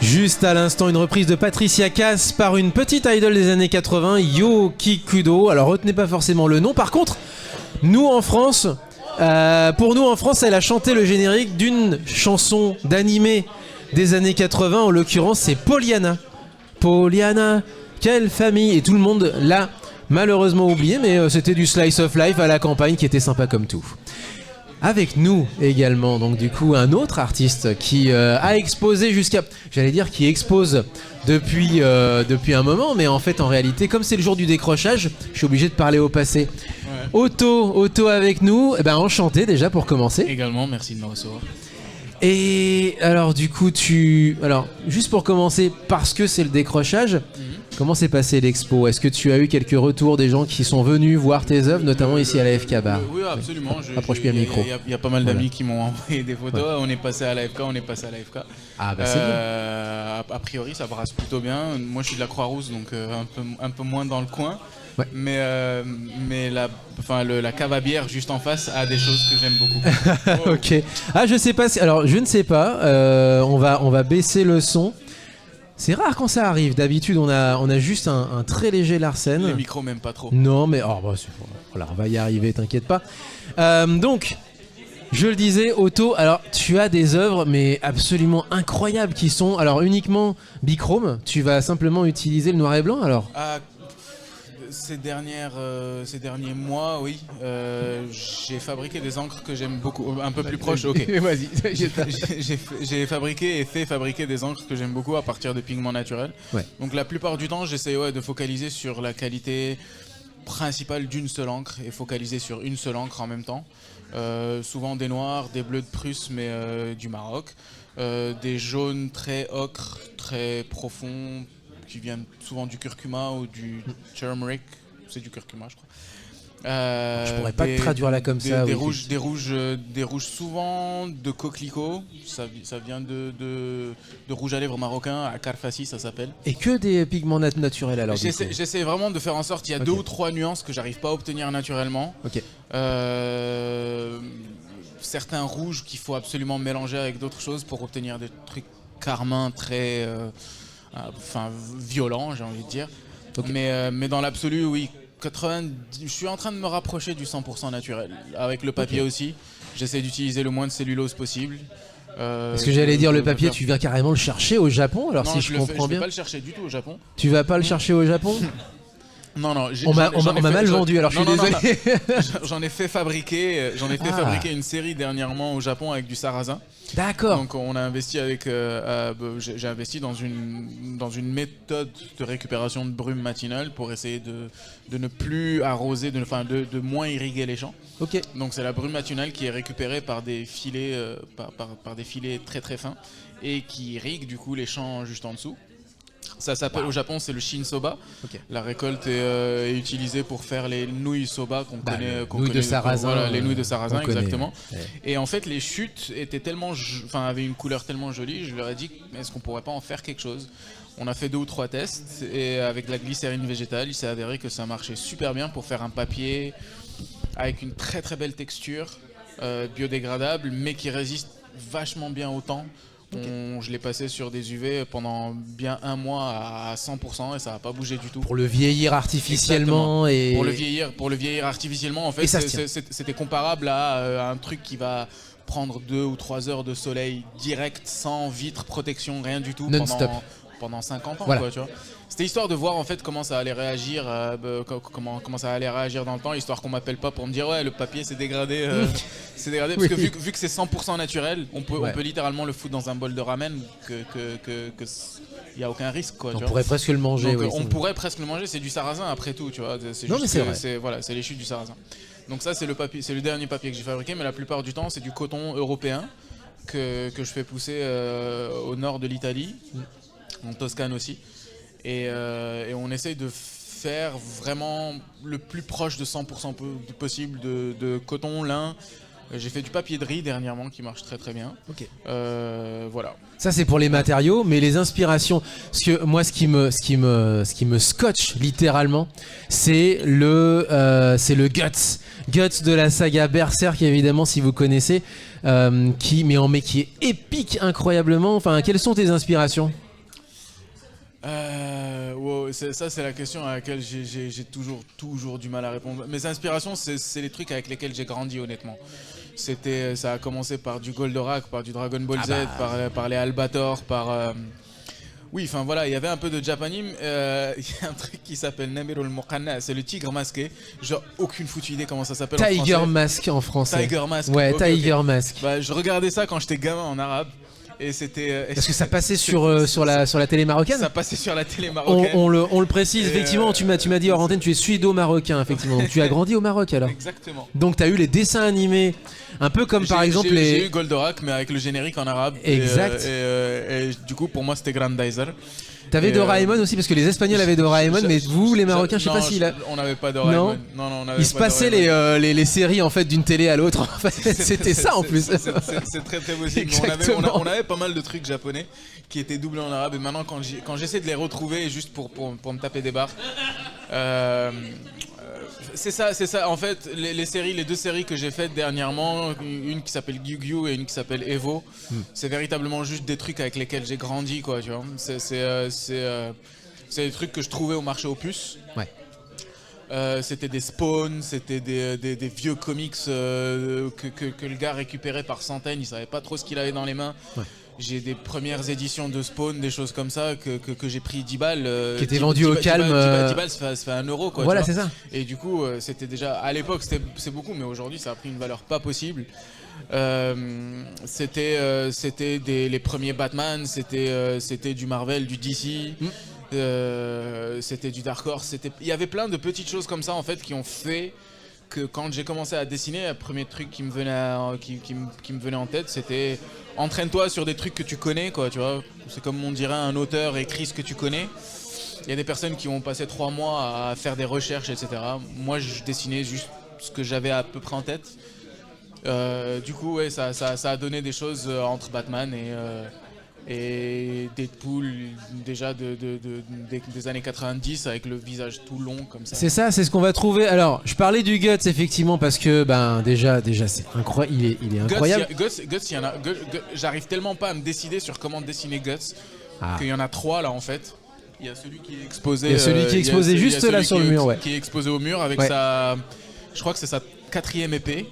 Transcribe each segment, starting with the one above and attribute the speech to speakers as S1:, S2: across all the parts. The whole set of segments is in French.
S1: Juste à l'instant, une reprise de Patricia Cass par une petite idole des années 80, Yo Kikudo. Alors retenez pas forcément le nom. Par contre, nous en France, pour nous en France, elle a chanté le générique d'une chanson d'animé des années 80. En l'occurrence, c'est Pollyanna. Pollyanna, quelle famille. Et tout le monde l'a malheureusement oublié, mais c'était du slice of life à la campagne qui était sympa comme tout. Avec nous également, donc du coup, un autre artiste qui a exposé jusqu'à... J'allais dire qui expose depuis un moment, mais en fait, en réalité, comme c'est le jour du décrochage, je suis obligé de parler au passé. Ouais. Otto avec nous, enchanté déjà pour commencer.
S2: Également, merci de me recevoir.
S1: Et alors du coup, alors juste pour commencer, parce que c'est le décrochage, comment s'est passé l'expo? Est-ce que tu as eu quelques retours des gens qui sont venus voir tes œuvres, notamment ici à la FK Bar?
S2: Oui, absolument.
S1: Approche bien le micro.
S2: Il y a pas mal d'amis qui m'ont envoyé des photos. Ouais. On est passé à la FK.
S1: Ah bah c'est bien.
S2: A priori, ça brasse plutôt bien. Moi, je suis de la Croix-Rousse, donc un peu moins dans le coin. Ouais. Mais la cave à bière juste en face a des choses que j'aime beaucoup.
S1: Ok. Ah, je sais pas. Alors, je ne sais pas. On va baisser le son. C'est rare quand ça arrive. D'habitude, on a juste un très léger Larsen.
S2: Les micros même pas trop.
S1: Non, mais voilà, on va y arriver. T'inquiète pas. Donc, je le disais, Otto. Alors, tu as des œuvres, mais absolument incroyables qui sont. Alors, uniquement bichrome. Tu vas simplement utiliser le noir et blanc. Alors.
S2: Ces derniers mois, oui, j'ai fabriqué des encres que j'aime beaucoup, un peu plus proche. Ok.
S1: Vas-y.
S2: J'ai fabriqué et fait fabriquer des encres que j'aime beaucoup à partir de pigments naturels. Ouais. Donc la plupart du temps, j'essaie de focaliser sur la qualité principale d'une seule encre et focaliser sur une seule encre en même temps. Souvent des noirs, des bleus de Prusse, mais du Maroc, des jaunes très ocre, très profonds, qui viennent souvent du curcuma ou du turmeric, c'est du curcuma je crois.
S1: Je pourrais pas te traduire là comme ça.
S2: Des rouges souvent de coquelicot, ça vient de rouge à lèvres marocain, à Carfassi ça s'appelle.
S1: Et que des pigments naturels alors?
S2: J'essaie vraiment de faire en sorte, il y a 2 ou 3 nuances que j'arrive pas à obtenir naturellement.
S1: Ok.
S2: Certains rouges qu'il faut absolument mélanger avec d'autres choses pour obtenir des trucs carmins très... violent, j'ai envie de dire. Okay. Mais dans l'absolu, oui, je suis en train de me rapprocher du 100% naturel. Avec le papier aussi, j'essaie d'utiliser le moins de cellulose possible.
S1: Parce que j'allais dire, le papier, tu viens carrément le chercher au Japon, alors? Non, si je comprends bien.
S2: Je vais pas le chercher du tout au Japon.
S1: Tu vas pas le chercher au Japon? Non, on m'a mal vendu, alors je suis désolé.
S2: J'en ai fait fabriquer, une série dernièrement au Japon avec du sarrasin.
S1: D'accord.
S2: Donc on a investi j'ai investi dans une méthode de récupération de brume matinale pour essayer de ne plus arroser, de moins irriguer les champs.
S1: Ok.
S2: Donc c'est la brume matinale qui est récupérée par des filets, par des filets très très fins et qui irriguent du coup les champs juste en dessous. Ça s'appelle au Japon, c'est le shin soba. Okay. La récolte est utilisée pour faire les nouilles soba qu'on connaît.
S1: Nouilles de sarrasin.
S2: Voilà, les nouilles de sarrasin, exactement.
S1: Ouais.
S2: Et en fait, les chutes étaient avaient une couleur tellement jolie. Je leur ai dit, est-ce qu'on pourrait pas en faire quelque chose? On a fait 2 ou 3 tests et avec de la glycérine végétale, il s'est avéré que ça marchait super bien pour faire un papier avec une très très belle texture, biodégradable, mais qui résiste vachement bien au temps. Okay. Je l'ai passé sur des UV pendant bien 1 mois à 100% et ça n'a pas bougé du tout.
S1: Pour le vieillir artificiellement. Et...
S2: Pour le vieillir artificiellement, en fait, c'était comparable à un truc qui va prendre 2 ou 3 heures de soleil direct, sans vitre, protection, rien du tout pendant 50 ans. Voilà. Quoi, tu vois. C'était histoire de voir en fait comment ça allait réagir, comment ça allait réagir dans le temps, histoire qu'on m'appelle pas pour me dire ouais le papier s'est dégradé, c'est dégradé parce que vu que c'est 100% naturel, on peut littéralement le foutre dans un bol de ramen que y a aucun risque quoi.
S1: On pourrait presque le manger.
S2: Donc, on pourrait presque le manger, c'est du sarrasin après tout, tu vois. C'est les chutes du sarrasin. Donc ça c'est le dernier papier que j'ai fabriqué, mais la plupart du temps c'est du coton européen que je fais pousser au nord de l'Italie, en Toscane aussi. Et on essaye de faire vraiment le plus proche de 100% possible de coton, lin. J'ai fait du papier de riz dernièrement qui marche très très bien.
S1: Okay.
S2: Voilà.
S1: Ça c'est pour les matériaux, mais les inspirations. Parce que moi, ce qui me scotche littéralement, c'est le guts de la saga Berserk, évidemment, si vous connaissez, qui est épique incroyablement. Enfin, quelles sont tes inspirations?
S2: Ça c'est la question à laquelle j'ai toujours du mal à répondre. Mes inspirations, c'est les trucs avec lesquels j'ai grandi, honnêtement. Ça a commencé par du Goldorak, par du Dragon Ball Z, par les Albator, oui, enfin voilà, il y avait un peu de Japanime. Il y a un truc qui s'appelle Namirul Muqanna, c'est le tigre masqué. J'ai aucune foutue idée comment ça s'appelle en français.
S1: Tiger Mask en français.
S2: Tiger Mask.
S1: Ouais, okay, Tiger Mask.
S2: Bah, je regardais ça quand j'étais gamin en arabe. Et c'était.
S1: Parce que ça passait sur la télé marocaine.
S2: Ça passait sur la télé marocaine.
S1: On le précise, effectivement, tu m'as dit hors antenne, tu es suédo-marocain, effectivement. Donc tu as grandi au Maroc alors.
S2: Exactement.
S1: Donc tu as eu les dessins animés, un peu comme par exemple
S2: J'ai eu Goldorak, mais avec le générique en arabe.
S1: Exact.
S2: Et du coup, pour moi, c'était Grandizer.
S1: T'avais Doraemon aussi, parce que les Espagnols avaient Doraemon, mais vous, les Marocains, je sais pas s'il a.
S2: On n'avait pas Doraemon. Non,
S1: il se passait les séries en fait d'une télé à l'autre. En fait. C'était ça en plus.
S2: C'est très possible. On avait pas mal de trucs japonais qui étaient doublés en arabe, et maintenant quand j'essaie de les retrouver juste pour me taper des barres. C'est ça. En fait, les deux séries que j'ai faites dernièrement, une qui s'appelle Yu-Gi-Oh et une qui s'appelle Evo, c'est véritablement juste des trucs avec lesquels j'ai grandi, quoi. Tu vois, c'est des trucs que je trouvais au marché aux puces.
S1: Ouais.
S2: C'était des Spawn, c'était des vieux comics que le gars récupérait par centaines. Il savait pas trop ce qu'il avait dans les mains. Ouais. J'ai des premières éditions de Spawn, des choses comme ça que j'ai pris 10 balles.
S1: Qui étaient vendues au calme.
S2: 10 balles, ça fait 1 euro, quoi.
S1: Voilà, c'est ça.
S2: Et du coup, c'était déjà. À l'époque, c'est beaucoup, mais aujourd'hui, ça a pris une valeur pas possible. C'était les premiers Batman, c'était du Marvel, du DC. C'était du Dark Horse. Il y avait plein de petites choses comme ça, en fait, qui ont fait que quand j'ai commencé à dessiner, le premier truc qui me venait en tête, c'était entraîne-toi sur des trucs que tu connais, quoi, tu vois. C'est comme on dirait un auteur écrit ce que tu connais. Il y a des personnes qui ont passé 3 mois à faire des recherches, etc. Moi, je dessinais juste ce que j'avais à peu près en tête. Du coup, ouais, ça a donné des choses entre Batman et Deadpool, déjà des années 90, avec le visage tout long comme ça.
S1: C'est ça, c'est ce qu'on va trouver. Alors, je parlais du Guts, effectivement, parce que déjà c'est incroyable. Il est incroyable.
S2: J'arrive tellement pas à me décider sur comment dessiner Guts qu'il y en a 3 là en fait. Il y a celui qui est exposé.
S1: Il y a celui qui est exposé juste là sur le mur, ouais.
S2: Qui est exposé au mur avec sa. Je crois que c'est sa 4e épée.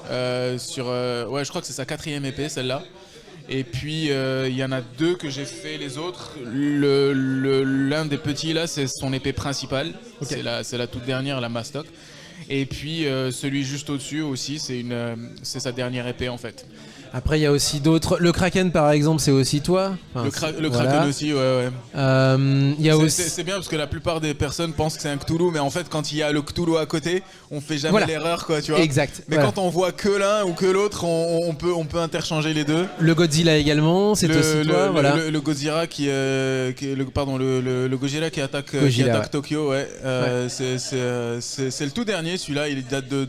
S2: Je crois que c'est sa 4e épée, celle-là. Et puis il y en a 2 que j'ai fait les autres. L'un des petits là, c'est son épée principale. Okay. C'est la toute dernière, la Mastoc. Et puis celui juste au-dessus aussi, c'est sa dernière épée en fait.
S1: Après, il y a aussi d'autres. Le Kraken, par exemple, c'est aussi toi.
S2: Enfin, le Kraken aussi, ouais. C'est bien parce que la plupart des personnes pensent que c'est un Cthulhu, mais en fait, quand il y a le Cthulhu à côté, on fait jamais l'erreur, quoi, tu vois.
S1: Exact.
S2: Mais quand on voit que l'un ou que l'autre, on peut interchanger les deux.
S1: Le Godzilla également, c'est aussi toi, voilà.
S2: Le Godzilla le Gojira qui attaque Tokyo, ouais. C'est le tout dernier, celui-là, il date de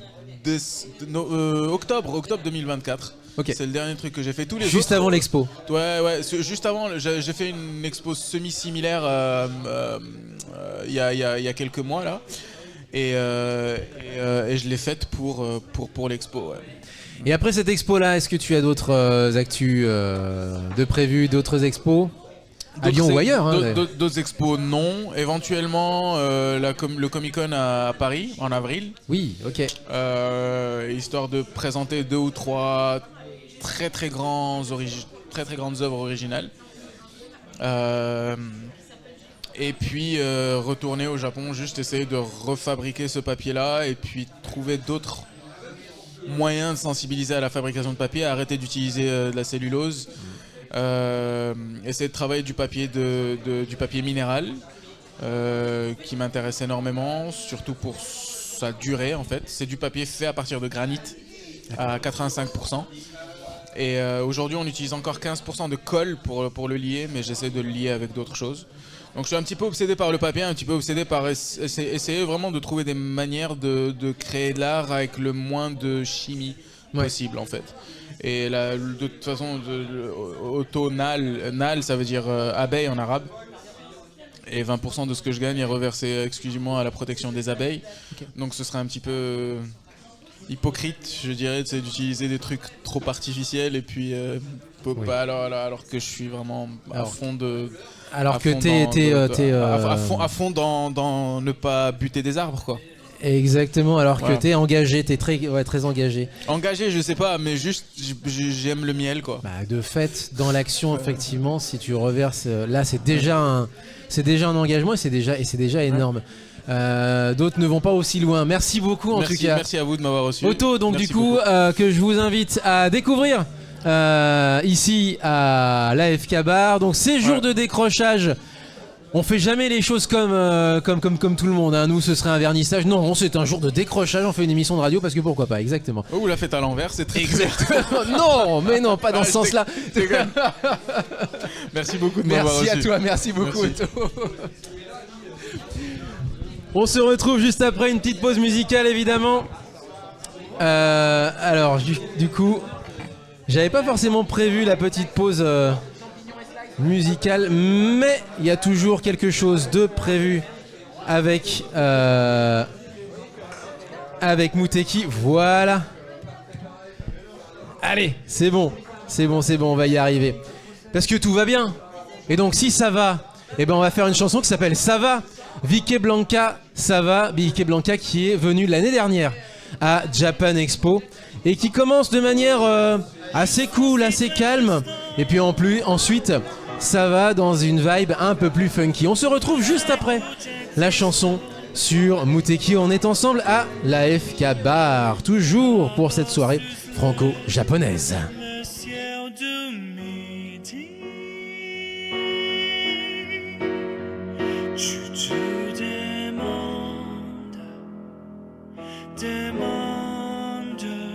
S2: octobre 2024.
S1: Okay.
S2: C'est le dernier truc que j'ai fait. Tous les
S1: juste
S2: autres,
S1: avant l'expo.
S2: Ouais. Juste avant, j'ai fait une expo semi-similaire il y a quelques mois là, et je l'ai faite pour l'expo. Ouais.
S1: Et après cette expo là, est-ce que tu as d'autres actus de prévues, d'autres expos à Lyon ou ailleurs
S2: D'autres expos, non. Éventuellement, le Comic-Con à Paris en avril.
S1: Oui, ok.
S2: Histoire de présenter 2 ou 3 très grandes œuvres originales. Et puis retourner au Japon, juste essayer de refabriquer ce papier-là et puis trouver d'autres moyens de sensibiliser à la fabrication de papier, arrêter d'utiliser de la cellulose. Essayer de travailler du papier minéral qui m'intéresse énormément, surtout pour sa durée en fait. C'est du papier fait à partir de granit à 85%. Et aujourd'hui on utilise encore 15% de colle pour le lier, mais j'essaie de le lier avec d'autres choses. Donc je suis un petit peu obsédé par le papier, un petit peu obsédé par essayer vraiment de trouver des manières de créer de l'art avec le moins de chimie possible en fait. Et de toute façon, nal, ça veut dire abeille en arabe. Et 20% de ce que je gagne est reversé exclusivement à la protection des abeilles. Okay. Donc ce serait un petit peu... hypocrite, je dirais, d'utiliser des trucs trop artificiels et puis alors que je suis vraiment à fond de.
S1: Alors que
S2: à fond dans ne pas buter des arbres, quoi.
S1: Exactement, alors que t'es engagé, t'es très engagé.
S2: Engagé, je sais pas, mais juste j'aime le miel, quoi.
S1: De fait, dans l'action, effectivement, si tu reverses, là c'est déjà un engagement et c'est déjà énorme. D'autres ne vont pas aussi loin. Merci beaucoup en tout cas.
S2: Merci à vous de m'avoir reçu.
S1: Otto, donc
S2: merci
S1: du coup, que je vous invite à découvrir ici à l'AFK Bar. Donc ces jours de décrochage. On fait jamais les choses comme tout le monde. Hein. Nous, ce serait un vernissage. Non, c'est un jour de décrochage. On fait une émission de radio parce que pourquoi pas, exactement.
S2: Vous la faites à l'envers, c'est très
S1: exactement. Non, mais non, pas dans ce sens-là.
S2: Merci beaucoup de m'avoir reçu.
S1: Merci à toi, merci beaucoup. Otto. On se retrouve juste après une petite pause musicale, évidemment. Alors, du coup, j'avais pas forcément prévu la petite pause. Musical, mais il y a toujours quelque chose de prévu avec Mouteki. Voilà. Allez, c'est bon, on va y arriver. Parce que tout va bien. Et donc si ça va, on va faire une chanson qui s'appelle Ça va. Vicky Blanca, ça va. Vicky Blanca qui est venue l'année dernière à Japan Expo et qui commence de manière assez cool, assez calme. Et puis ensuite, ça va dans une vibe un peu plus funky. On se retrouve juste après la chanson sur Mouteki. On est ensemble à l'AFK Bar, toujours pour cette soirée franco-japonaise.
S3: Demande